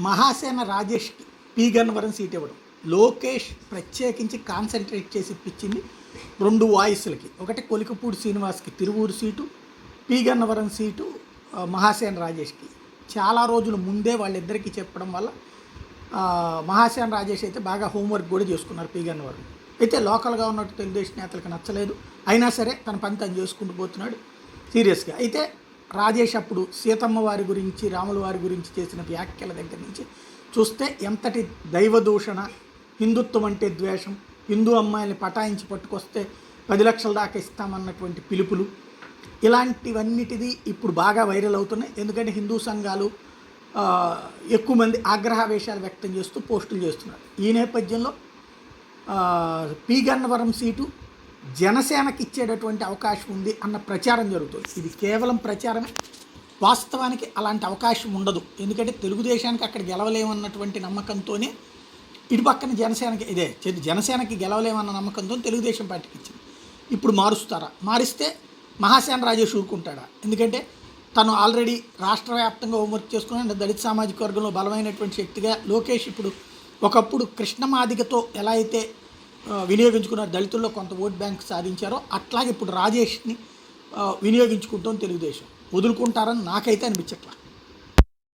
మహాసేన రాజేష్కి P Gannavaram seat ఇవ్వడం, లోకేష్ ప్రత్యేకించి కాన్సన్ట్రేట్ చేసి ఇప్పించింది 2 వాయిస్లకి. ఒకటి కొలికపూడి శ్రీనివాస్కి Tiruvuru seat, P Gannavaram seat Mahasena రాజేష్కి. చాలా రోజుల ముందే వాళ్ళిద్దరికీ చెప్పడం వల్ల మహాసేన రాజేష్ అయితే బాగా హోంవర్క్ కూడా చేసుకున్నారు పి గన్నవరం. అయితే లోకల్గా ఉన్నట్టు తెలుగుదేశం నేతలకు నచ్చలేదు, అయినా సరే తన పని తను చేసుకుంటూ పోతున్నాడు సీరియస్గా. అయితే రాజేష్ అప్పుడు సీతమ్మ వారి గురించి, రాముల వారి గురించి చేసిన వ్యాఖ్యల దగ్గర నుంచి చూస్తే ఎంతటి దైవదూషణ, హిందుత్వం అంటే ద్వేషం, హిందూ అమ్మాయిల్ని పటాయించి పట్టుకొస్తే 10 లక్షల దాకా ఇస్తామన్నటువంటి పిలుపులు, ఇలాంటివన్నిటిది ఇప్పుడు బాగా వైరల్ అవుతున్నాయి. ఎందుకంటే హిందూ సంఘాలు ఎక్కువ మంది ఆగ్రహావేశాలు వ్యక్తం చేస్తూ పోస్టులు చేస్తున్నారు. ఈ నేపథ్యంలో పి గన్నవరం సీటు జనసేనకి ఇచ్చేటటువంటి అవకాశం ఉంది అన్న ప్రచారం జరుగుతుంది. ఇది కేవలం ప్రచారమే, వాస్తవానికి అలాంటి అవకాశం ఉండదు. ఎందుకంటే తెలుగుదేశానికి అక్కడ గెలవలేమన్నటువంటి నమ్మకంతోనే ఇటు పక్కన జనసేనకి గెలవలేమన్న నమ్మకంతో తెలుగుదేశం పార్టీకి ఇచ్చింది. ఇప్పుడు మారుస్తారా? మారిస్తే మహాసేన రాజేష్ ఊరుకుంటాడా? ఎందుకంటే తను ఆల్రెడీ రాష్ట్ర వ్యాప్తంగా హోంవర్క్ చేసుకుని దళిత సామాజిక వర్గంలో బలమైనటువంటి శక్తిగా లోకేష్ ఇప్పుడు ఒకప్పుడు కృష్ణమాదిగతో ఎలా అయితే వినియోగించుకున్నారు, దళితుల్లో కొంత ఓట్ బ్యాంక్ సాధించారో అట్లాగే ఇప్పుడు రాజేష్ని వినియోగించుకుంటాం తెలుగుదేశం. వదులుకుంటారని నాకైతే అనిపించట్లా.